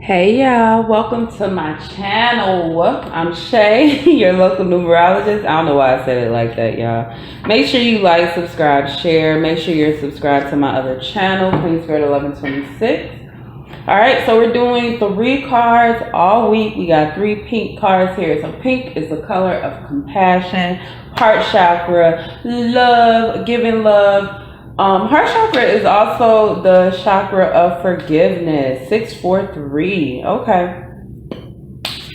Hey y'all, welcome to my channel. I'm Shay, your local numerologist. I don't know why I said it like that, y'all. Make sure you like, subscribe, share. Make sure you're subscribed to my other channel, Queen Spirit 1126. Alright, so we're doing 3 cards all week. We got 3 pink cards here. So pink is the color of compassion, heart chakra, love, giving love. Heart chakra is also the chakra of forgiveness. 643. Okay.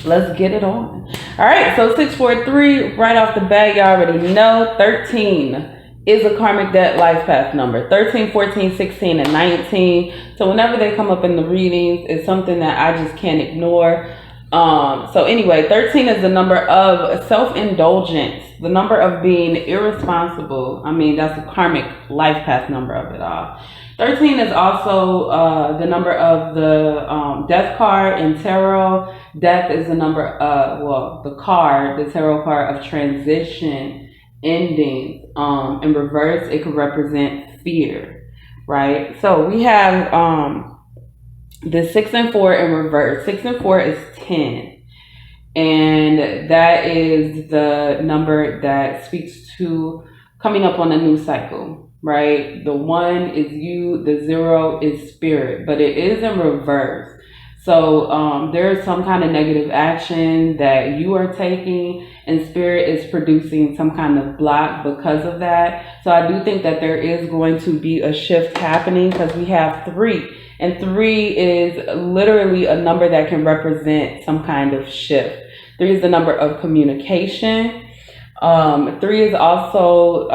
Let's get it on. Alright, so 643, right off the bat, y'all already know 13 is a karmic debt life path number. 13, 14, 16, and 19. So whenever they come up in the readings, it's something that I just can't ignore. So anyway, 13 is the number of self-indulgence, the number of being irresponsible. I mean, that's the karmic life path number of it all. 13 is also the number of the death card in tarot. Death is the number of, the tarot card of transition, endings. In reverse, it could represent fear, right? So we have the 6 and 4 in reverse. 6 and 4 is 10. And that is the number that speaks to coming up on a new cycle, right? The 1 is you, the 0 is spirit, but it is in reverse. So there's some kind of negative action that you are taking, and spirit is producing some kind of block because of that. So I do think that there is going to be a shift happening because we have 3. And 3 is literally a number that can represent some kind of shift. 3 is the number of communication. 3 is also,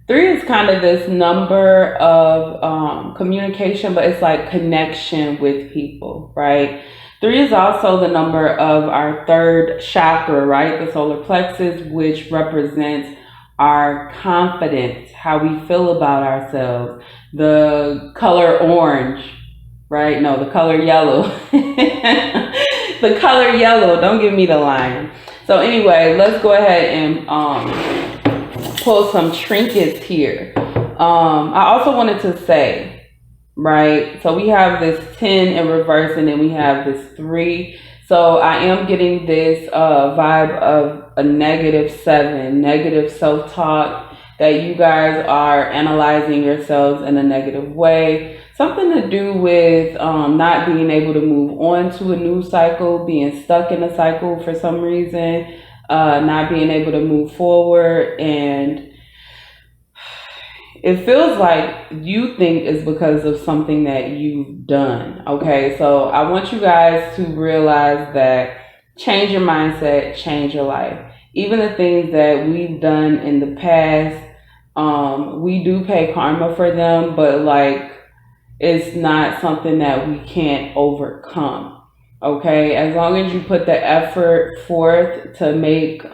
3 is kind of this number of communication, but it's like connection with people, right? 3 is also the number of our 3rd chakra, right? The solar plexus, which represents our confidence, how we feel about ourselves. The color orange, right? No, the color yellow. The color yellow, don't give me the line. So anyway, let's go ahead and pull some trinkets here. I also wanted to say, right, so we have this 10 in reverse and then we have this 3. So I am getting this vibe of a -7, negative self-talk, that you guys are analyzing yourselves in a negative way. Something to do with not being able to move on to a new cycle, being stuck in a cycle for some reason, not being able to move forward. And it feels like you think it's because of something that you've done. Okay, so I want you guys to realize that change your mindset, change your life. Even the things that we've done in the past, we do pay karma for them, but like it's not something that we can't overcome. Okay, as long as you put the effort forth to make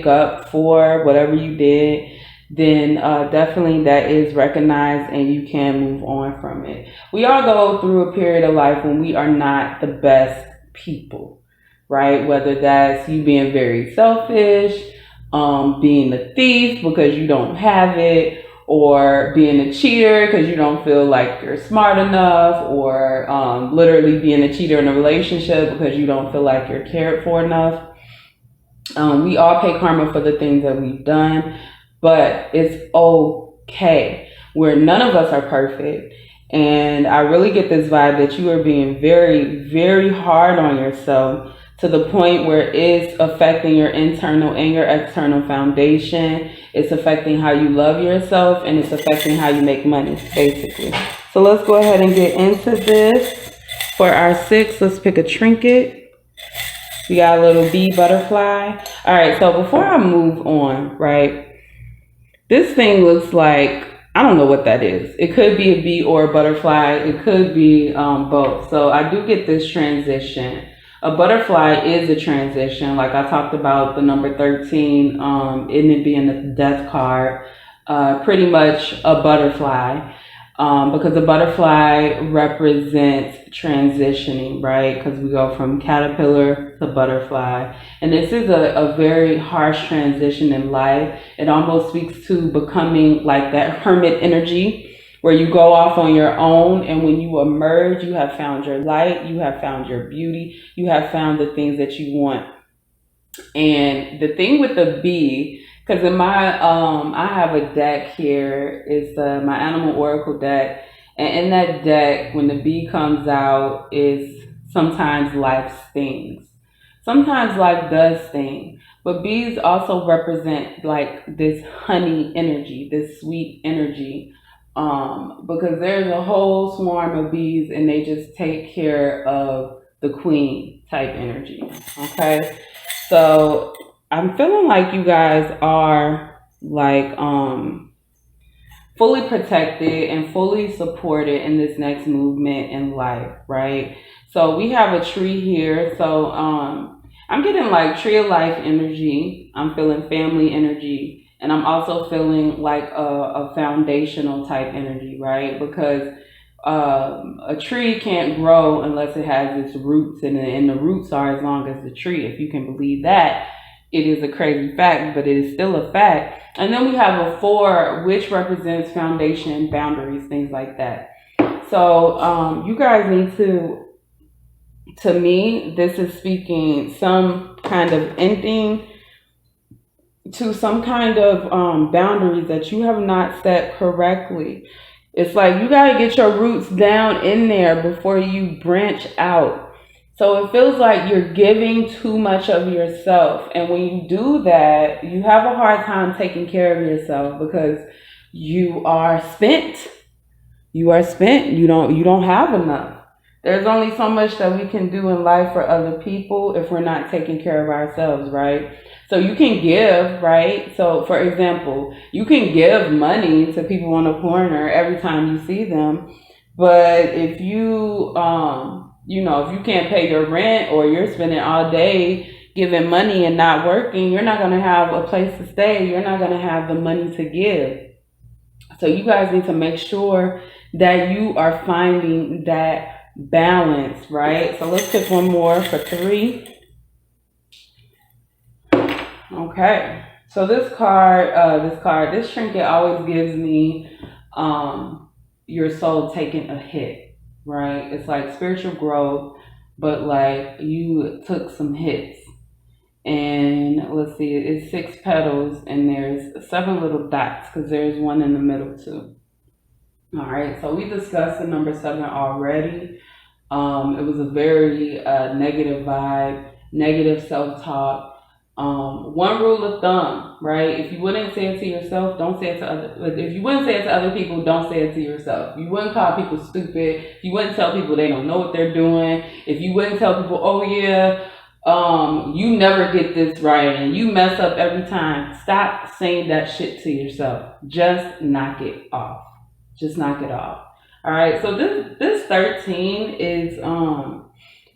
up for whatever you did, then definitely that is recognized and you can move on from it. We all go through a period of life when we are not the best people, right? Whether that's you being very selfish, being a thief because you don't have it, or being a cheater because you don't feel like you're smart enough, or literally being a cheater in a relationship because you don't feel like you're cared for enough. We all pay karma for the things that we've done, but it's okay. Where none of us are perfect. And I really get this vibe that you are being very, very hard on yourself to the point where it's affecting your internal and your external foundation. It's affecting how you love yourself, and it's affecting how you make money, basically. So let's go ahead and get into this. For our 6, let's pick a trinket. We got a little bee butterfly. All right, so before I move on, right, this thing looks like, I don't know what that is. It could be a bee or a butterfly. It could be both. So I do get this transition. A butterfly is a transition. Like I talked about the number 13, in it being the death card, pretty much a butterfly. Because a butterfly represents transitioning, right? Because we go from caterpillar to butterfly. And this is a very harsh transition in life. It almost speaks to becoming like that hermit energy, where you go off on your own, and when you emerge, you have found your light, you have found your beauty, you have found the things that you want. And the thing with the bee, because in my I have a deck here, is my animal oracle deck, and in that deck, when the bee comes out, is sometimes life stings. Sometimes life does sting, but bees also represent like this honey energy, this sweet energy, because there's a whole swarm of bees and they just take care of the queen type energy. Okay, so I'm feeling like you guys are like fully protected and fully supported in this next movement in life, right? So we have a tree here. So I'm getting like tree of life energy. I'm feeling family energy. And I'm also feeling like a foundational type energy, right? Because a tree can't grow unless it has its roots, and the roots are as long as the tree. If you can believe that, it is a crazy fact, but it is still a fact. And then we have a 4, which represents foundation, boundaries, things like that. So you guys need to me, this is speaking some kind of ending to some kind of boundaries that you have not set correctly. It's like you got to get your roots down in there before you branch out. So it feels like you're giving too much of yourself. And when you do that, you have a hard time taking care of yourself because you are spent. You are spent. You don't have enough. There's only so much that we can do in life for other people if we're not taking care of ourselves, right? So you can give, right? So for example, you can give money to people on the corner every time you see them. But if you, if you can't pay your rent or you're spending all day giving money and not working, you're not going to have a place to stay. You're not going to have the money to give. So you guys need to make sure that you are finding that balance, right? So let's pick one more for 3. Okay. So this trinket always gives me your soul taking a hit, right? It's like spiritual growth, but like you took some hits. And let's see, it's 6 petals and there's 7 little dots because there's one in the middle too. All right, so we discussed the number 7 already. It was a very negative vibe, negative self-talk. One rule of thumb, right? If you wouldn't say it to yourself, don't say it to other. If you wouldn't say it to other people, don't say it to yourself. You wouldn't call people stupid. You wouldn't tell people they don't know what they're doing. If you wouldn't tell people, oh yeah, you never get this right and you mess up every time. Stop saying that shit to yourself. Just knock it off. Just knock it off. All right. So this 13 is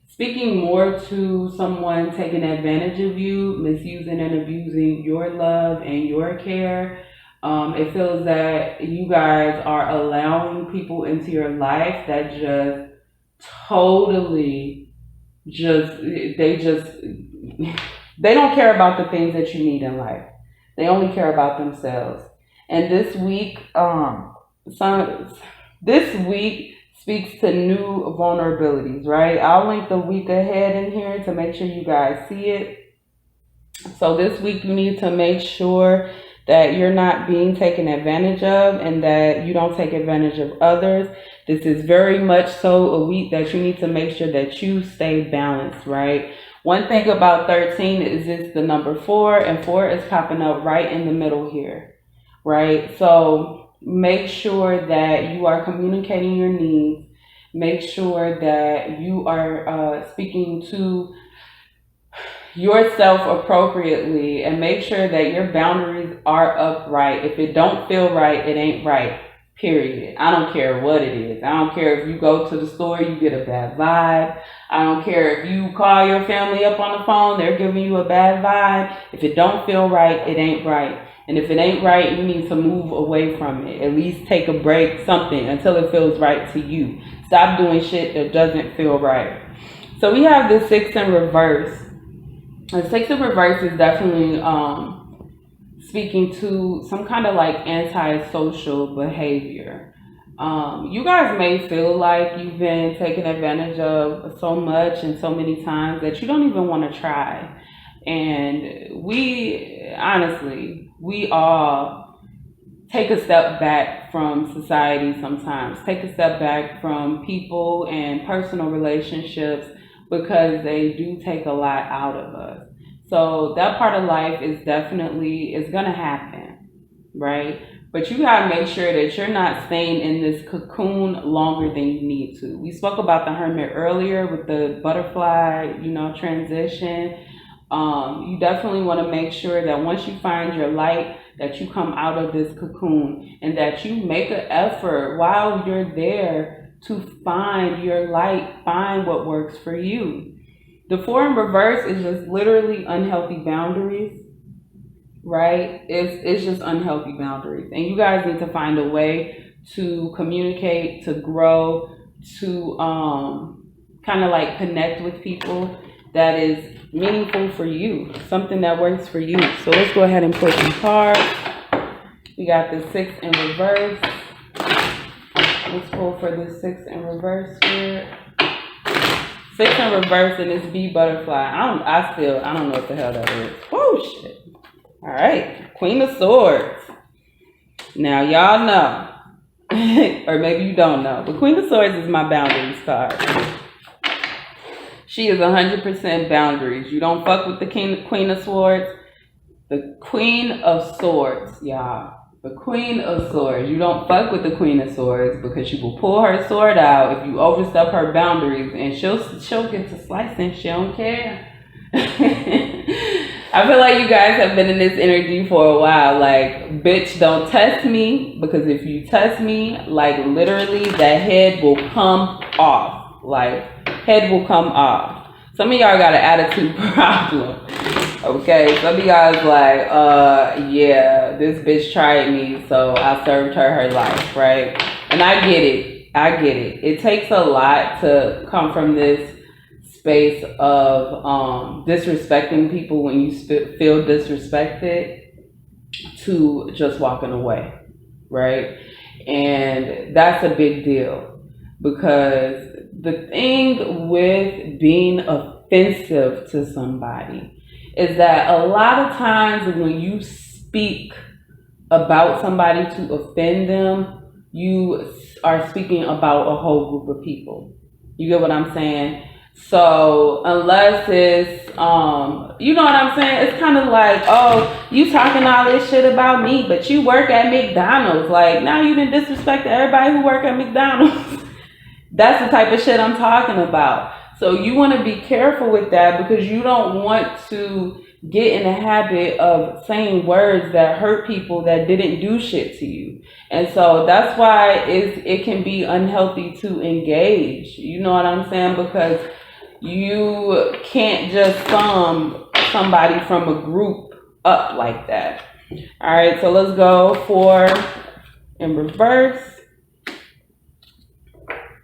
speaking more to someone taking advantage of you, misusing and abusing your love and your care. It feels that you guys are allowing people into your life that just totally they don't care about the things that you need in life. They only care about themselves. And this week, this week speaks to new vulnerabilities, right? I'll link the week ahead in here to make sure you guys see it. So this week you need to make sure that you're not being taken advantage of and that you don't take advantage of others. This is very much so a week that you need to make sure that you stay balanced, right? One thing about 13 is it's the number 4, and 4 is popping up right in the middle here, right? So make sure that you are communicating your needs. Make sure that you are speaking to yourself appropriately, and make sure that your boundaries are upright. If it don't feel right, it ain't right. Period. I don't care what it is. I don't care if you go to the store, you get a bad vibe. I don't care if you call your family up on the phone, they're giving you a bad vibe. If it don't feel right, it ain't right. And if it ain't right, you need to move away from it. At least take a break, something, until it feels right to you. Stop doing shit that doesn't feel right. So we have the 6 in reverse. The 6 in reverse is definitely speaking to some kind of like antisocial behavior. You guys may feel like you've been taken advantage of so much and so many times that you don't even want to try. And we all take a step back from society sometimes, take a step back from people and personal relationships because they do take a lot out of us. So that part of life is going to happen, right? But you gotta make sure that you're not staying in this cocoon longer than you need to. We spoke about the hermit earlier with the butterfly, transition. You definitely want to make sure that once you find your light, that you come out of this cocoon and that you make an effort while you're there to find your light, find what works for you. The 4 in reverse is just literally unhealthy boundaries, right? It's just unhealthy boundaries. And you guys need to find a way to communicate, to grow, to kind of like connect with people that is meaningful for you, something that works for you. So let's go ahead and put some cards. We got the 6 in reverse. Let's pull for the 6 in reverse here. 6 in reverse and it's bee butterfly. I don't know what the hell that is. Oh shit. All right, Queen of Swords. Now y'all know, or maybe you don't know, but Queen of Swords is my boundaries card. She is 100% boundaries. You don't fuck with the Queen of Swords. The Queen of Swords, y'all. The Queen of Swords. You don't fuck with the Queen of Swords because she will pull her sword out if you overstep her boundaries, and she'll get to slicing. She don't care. I feel like you guys have been in this energy for a while. Like, bitch, don't test me, because if you test me, like literally that head will come off. Like, head will come off. Some of y'all got an attitude problem. Okay, some of y'all is like, yeah, this bitch tried me, so I served her life, right? And I get it. It takes a lot to come from this space of disrespecting people when you feel disrespected to just walking away, right? And that's a big deal, because the thing with being offensive to somebody is that a lot of times when you speak about somebody to offend them, you are speaking about a whole group of people. You get what I'm saying? So unless it's, you know what I'm saying? It's kind of like, oh, you talking all this shit about me, but you work at McDonald's. Like, now you done disrespect everybody who work at McDonald's. That's the type of shit I'm talking about. So you want to be careful with that, because you don't want to get in the habit of saying words that hurt people that didn't do shit to you. And so that's why it can be unhealthy to engage. You know what I'm saying? Because you can't just sum somebody from a group up like that. All right, so let's go for in reverse.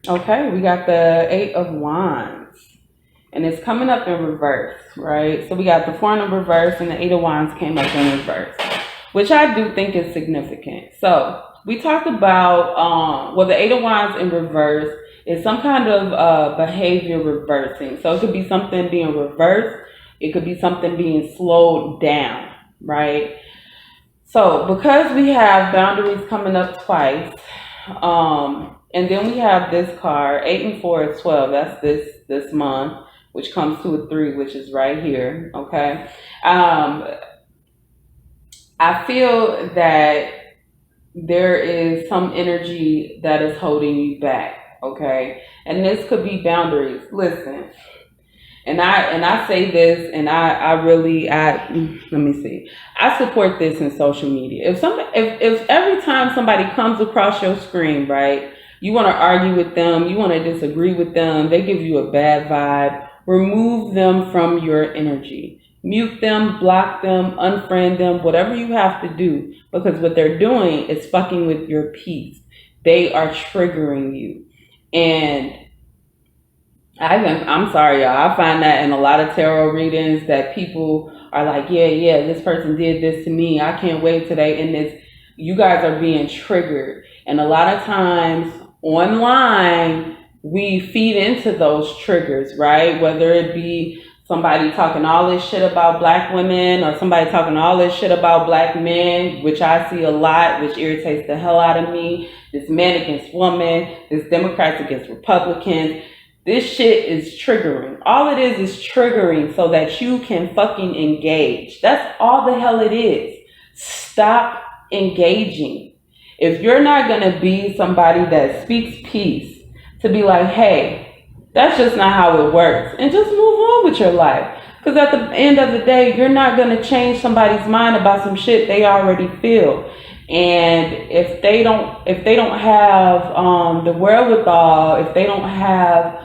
Okay, we got the 8 of Wands, and it's coming up in reverse, right? So we got the 4 in reverse, and the 8 of Wands came up in reverse, which I do think is significant. So we talked about, the 8 of Wands in reverse is some kind of behavior reversing. So it could be something being reversed. It could be something being slowed down, right? So because we have boundaries coming up twice, and then we have this card, 8 and 4 is 12. That's this month, which comes to a 3, which is right here, okay? I feel that there is some energy that is holding you back. Okay, and this could be boundaries. Listen, and I say this, and I let me see. I support this in social media. If every time somebody comes across your screen, right, you want to argue with them, you want to disagree with them, they give you a bad vibe, remove them from your energy. Mute them, block them, unfriend them, whatever you have to do, because what they're doing is fucking with your peace. They are triggering you. And I'm sorry, y'all. I find that in a lot of tarot readings that people are like, yeah, this person did this to me. I can't wait today. And you guys are being triggered. And a lot of times online, we feed into those triggers, right? Whether it be somebody talking all this shit about black women or somebody talking all this shit about black men, which I see a lot, which irritates the hell out of me. This man against woman, this Democrats against Republicans. This shit is triggering. All it is triggering so that you can fucking engage. That's all the hell it is. Stop engaging. If you're not going to be somebody that speaks peace, to be like, hey, that's just not how it works, and just move on with your life. Because at the end of the day, you're not going to change somebody's mind about some shit they already feel. And if they don't have the wherewithal, if they don't have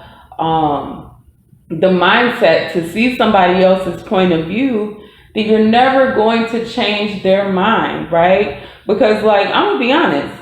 the mindset to see somebody else's point of view, then you're never going to change their mind, right? Because, like, I'm gonna be honest,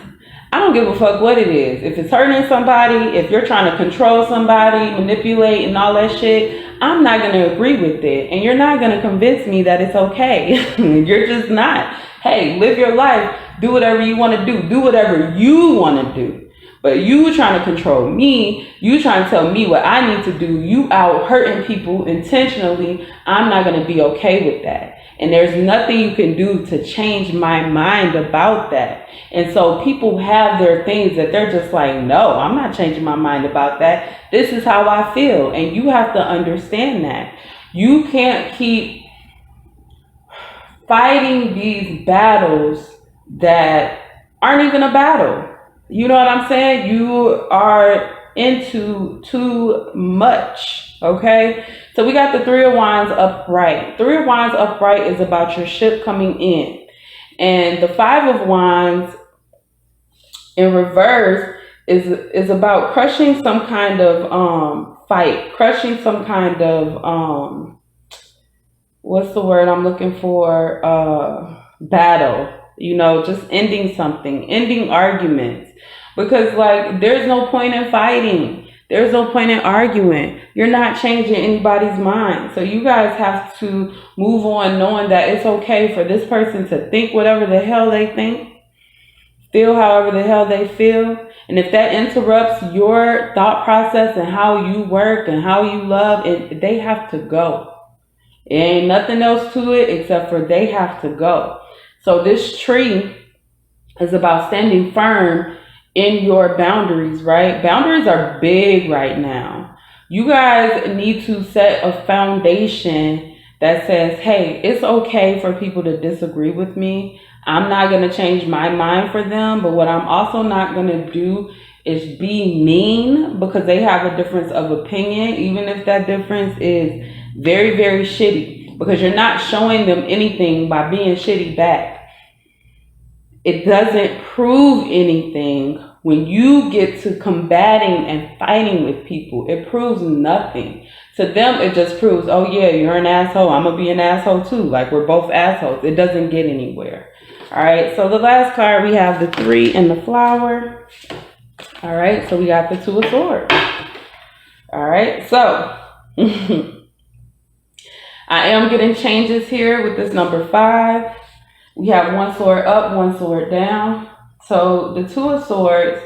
I don't give a fuck what it is. If it's hurting somebody, if you're trying to control somebody, manipulate and all that shit, I'm not going to agree with it. And you're not going to convince me that it's okay. You're just not. Hey, live your life. Do whatever you want to do. Do whatever you want to do. But you trying to control me, you trying to tell me what I need to do, you out hurting people intentionally, I'm not going to be okay with that. And there's nothing you can do to change my mind about that. And so people have their things that they're just like, no, I'm not changing my mind about that. This is how I feel. And you have to understand that. You can't keep fighting these battles that aren't even a battle. You know what I'm saying? You are into too much, okay? So we got the Three of Wands upright. Three of Wands upright is about your ship coming in. And the Five of Wands in reverse is about crushing some kind of fight, crushing some kind of, what's the word I'm looking for? Battle. You know, just ending something, ending arguments. Because, like, there's no point in fighting. There's no point in arguing. You're not changing anybody's mind. So you guys have to move on knowing that it's okay for this person to think whatever the hell they think, feel however the hell they feel. And if that interrupts your thought process and how you work and how you love, they have to go. It ain't nothing else to it except for they have to go. So this tree is about standing firm in your boundaries, right? Boundaries are big right now. You guys need to set a foundation that says, hey, it's okay for people to disagree with me. I'm not going to change my mind for them. But what I'm also not going to do is be mean because they have a difference of opinion, even if that difference is very, very shitty. Because you're not showing them anything by being shitty back. It doesn't prove anything when you get to combating and fighting with people. It proves nothing. To them, it just proves, oh yeah, you're an asshole. I'm going to be an asshole too. Like, we're both assholes. It doesn't get anywhere. All right. So the last card, we have the Three and the Flower. All right. So we got the Two of Swords. All right. So I am getting changes here with this number 5. We have one sword up, one sword down. So the Two of Swords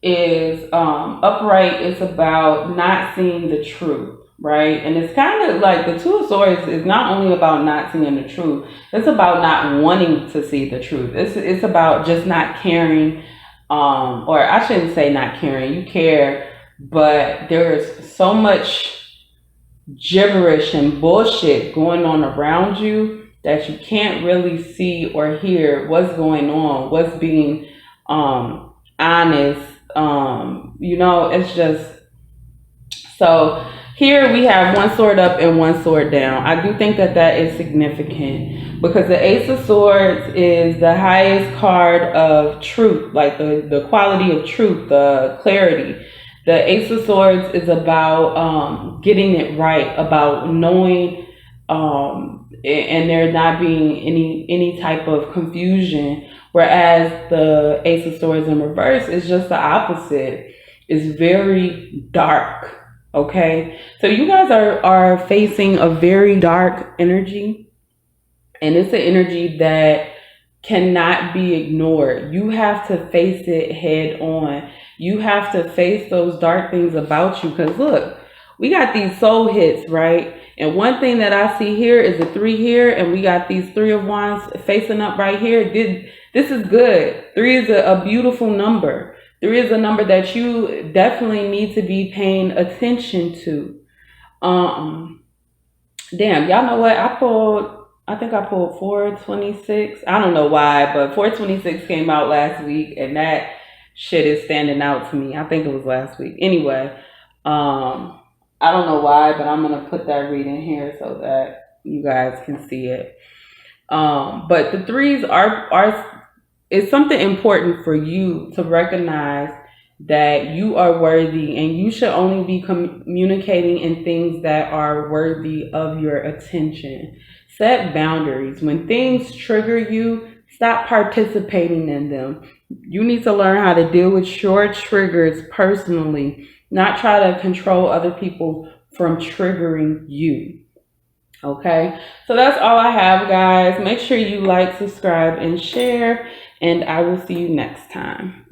is upright. It's about not seeing the truth, right? And it's kind of like the Two of Swords is not only about not seeing the truth. It's about not wanting to see the truth. It's about just not caring, or I shouldn't say not caring. You care, but there's so much gibberish and bullshit going on around you that you can't really see or hear what's going on, what's being honest. You know, it's just, so here we have one sword up and one sword down. I do think that that is significant because the Ace of Swords is the highest card of truth, like the quality of truth, the clarity. The Ace of Swords is about getting it right, about knowing, and there not being any type of confusion. Whereas the Ace of Swords in reverse is just the opposite. It's very dark. Okay, so you guys are facing a very dark energy, and it's an energy that cannot be ignored. You have to face it head on. You have to face those dark things about you. Because look, we got these soul hits, right? And one thing that I see here is a 3 here, and we got these 3 of Wands facing up right here. This is good. 3 is a beautiful number. 3 is a number that you definitely need to be paying attention to. Damn, y'all know what? I think I pulled 426. I don't know why, but 426 came out last week, and that shit is standing out to me. I think it was last week. Anyway, I don't know why, but I'm going to put that reading here so that you guys can see it. But the 3s it's something important for you to recognize that you are worthy, and you should only be communicating in things that are worthy of your attention. Set boundaries. When things trigger you, stop participating in them. You need to learn how to deal with your triggers personally, not try to control other people from triggering you. Okay, so that's all I have, guys. Make sure you like, subscribe, and share, and I will see you next time.